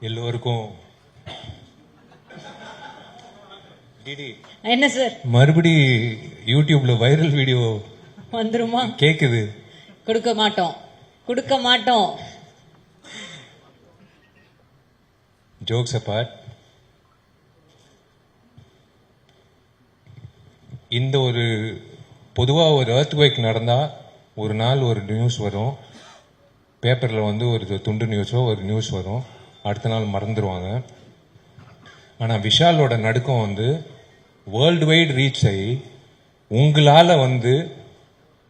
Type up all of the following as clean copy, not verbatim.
எல்லோருக்கும் டிடி என்ன சார் மறுபடி யூடியூப்ல வைரல் வீடியோ வந்துருமா? கேக்குது. கொடுக்க மாட்டோம், கொடுக்க மாட்டோம். ஜோக்ஸ் அபார்ட், இந்த ஒரு பொதுவா ஒரு எர்த்குவேக் நடந்தா ஒரு நாள் ஒரு நியூஸ் வரும், பேப்பர்ல வந்து ஒரு துண்டு நியூஸோ ஒரு நியூஸ் வரும், அடுத்த நாள் மறந்துடுவாங்க. ஆனா விஷாலோட நடுக்கம் வந்து வேர்ல்டு வைடு ரீச் ஆகி உங்களால வந்து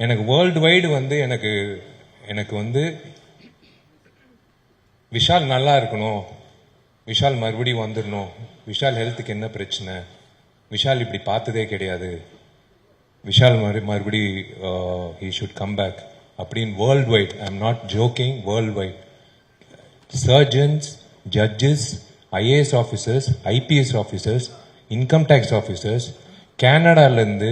எனக்கு வேர்ல்டு வைடு வந்து எனக்கு வந்து விஷால் நல்லா இருக்கணும், விஷால் மறுபடியும் வந்துடணும், விஷால் ஹெல்த்துக்கு என்ன பிரச்சனை, விஷால் இப்படி பார்த்ததே கிடையாது, விஷால் மறுபடி ஹீ ஷுட் கம் பேக் அப்படின்னு world wide, I am not joking, world wide surgeons, judges, IAS officers, IPS officers, income tax officers, கனடாலேருந்து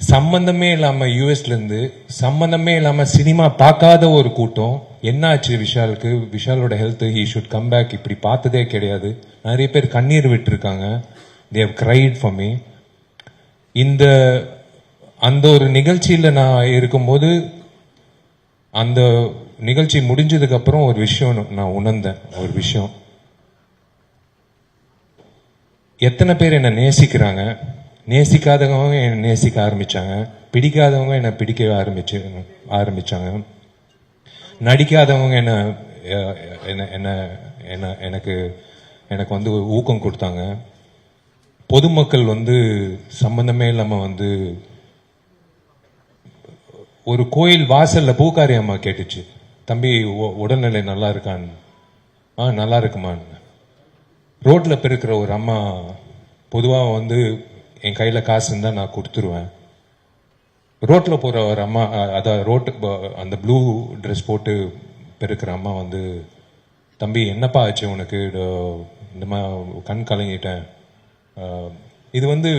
சம்பந்தமே இல்லாம யூஎஸ்ல இருந்து சம்பந்தமே இல்லாம சினிமா பார்க்காத ஒரு கூட்டம், என்னாச்சு விஷாலுக்கு, விஷாலோட health, he should come back, இப்படி பார்த்ததே கிடையாது, நிறைய பேர் கண்ணீர் விட்டுருக்காங்க, they have cried for me. அந்த ஒரு நிகழ்ச்சியில் நான் இருக்கும்போது, அந்த நிகழ்ச்சி முடிஞ்சதுக்கு அப்புறம் ஒரு விஷயம் நான் உணர்ந்தேன். ஒரு விஷயம், எத்தனை பேர் என்னை நேசிக்கிறாங்க, நேசிக்காதவங்க என்னை நேசிக்க ஆரம்பிச்சாங்க, பிடிக்காதவங்க என்னை பிடிக்க ஆரம்பிச்சாங்க, நடிக்காதவங்க எனக்கு எனக்கு வந்து ஊக்கம் கொடுத்தாங்க, பொதுமக்கள் வந்து சம்பந்தமே இல்லாம வந்து ஒரு கோயில் வாசல்ல பூக்காரி அம்மா கேட்டுச்சு, தம்பி உடல்நிலை நல்லா இருக்கான்னு. நல்லா இருக்குமான்னு. ரோட்ல பெருக்கிற ஒரு அம்மா, பொதுவாக வந்து என் கையில காசு இருந்தா நான் கொடுத்துருவேன், ரோட்ல போற ஒரு அம்மா, அதான் ரோட்டு அந்த ப்ளூ ட்ரெஸ் போட்டு பெருக்கிற அம்மா வந்து, தம்பி என்னப்பா ஆச்சு உனக்கு, இந்த மாதிரி கண் கலங்கிட்டேன். இது வந்து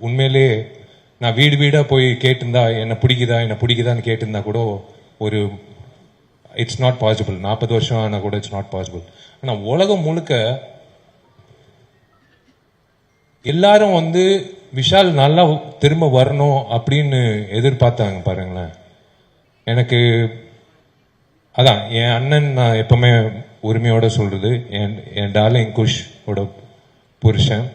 உண்மையிலே நான் வீடு வீடா போய் கேட்டிருந்தா என்ன பிடிக்குதான்னு கேட்டிருந்தா கூட ஒரு இட்ஸ் நாட் பாசிபிள், 40 வருஷம் ஆனா கூட இட்ஸ் நாட் பாசிபிள். ஆனா உலகம் முழுக்க எல்லாரும் வந்து விஷால் நல்லா திரும்ப வரணும் அப்படின்னு எதிர்பார்த்தாங்க பாருங்களேன். எனக்கு அதான் என் அண்ணன், நான் எப்பவுமே உரிமையோட சொல்றது, என் டார்லிங் குஷ் ஓட புருஷன்,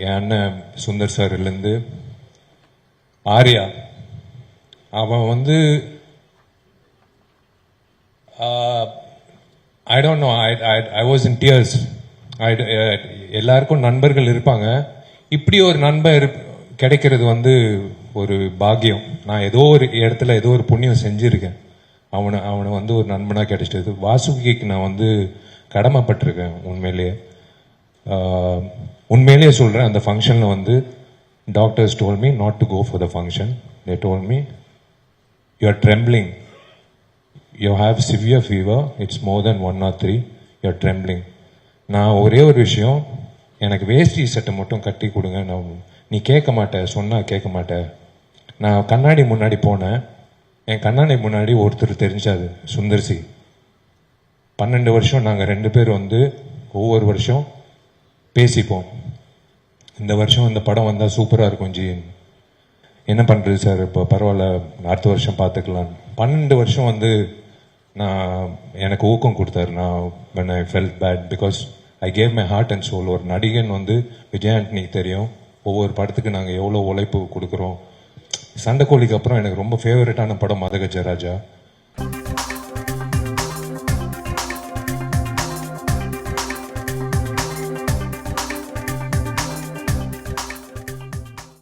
என் அண்ணன் சுந்தர் சார்லேருந்து ஆர்யா, அவன் வந்து I don't know, I was in tears. எல்லாருக்கும் நண்பர்கள் இருப்பாங்க, இப்படி ஒரு நண்பர் கிடைக்கிறது வந்து ஒரு பாக்கியம். நான் ஏதோ ஒரு இடத்துல ஏதோ ஒரு புண்ணியம் செஞ்சிருக்கேன், அவனை வந்து ஒரு நண்பனா கிடைச்சது. வாசுகிக்கு நான் வந்து கடமைப்பட்டிருக்கேன் உண்மையிலேயே சொல்றேன். அந்த ஃபங்க்ஷன்ல வந்து doctors told me not to go for the function. They told me you are trembling, you have severe fever, it's more than 1 or 3, you are trembling. நான் ஒரே ஒரு விஷயம், எனக்கு வேஷ்டி சட்டை மட்டும் கட்டி கொடுங்க, நீ கேட்க மாட்டேன், சொன்னா கேட்க மாட்டேன். நான் கண்ணாடி முன்னாடி போனேன், என் கண்ணாடி முன்னாடி ஒருத்தர் தெரிஞ்சாது, சுந்தர்சி. 12 வருஷம் நாங்கள் 2 பேர் வந்து ஒவ்வொரு வருஷம் பேசிப்போம், இந்த வருஷம் இந்த படம் வந்தால் சூப்பராக இருக்கும் ஜி, என்ன பண்ணுறது சார், இப்போ பரவாயில்ல அடுத்த வருஷம் பார்த்துக்கலாம். 12 வருஷம் வந்து எனக்கு ஊக்கம் கொடுத்தாரு. நான் when I felt bad because I gave my heart and soul. ஒரு நடிகன் வந்து விஜய் ஆண்டனிக்கு தெரியும், ஒவ்வொரு படத்துக்கு நாங்கள் எவ்வளோ உழைப்பு கொடுக்குறோம். சண்டைக்கோழிக்கு அப்புறம் எனக்கு ரொம்ப ஃபேவரட்டான படம் மதகஜ ராஜா.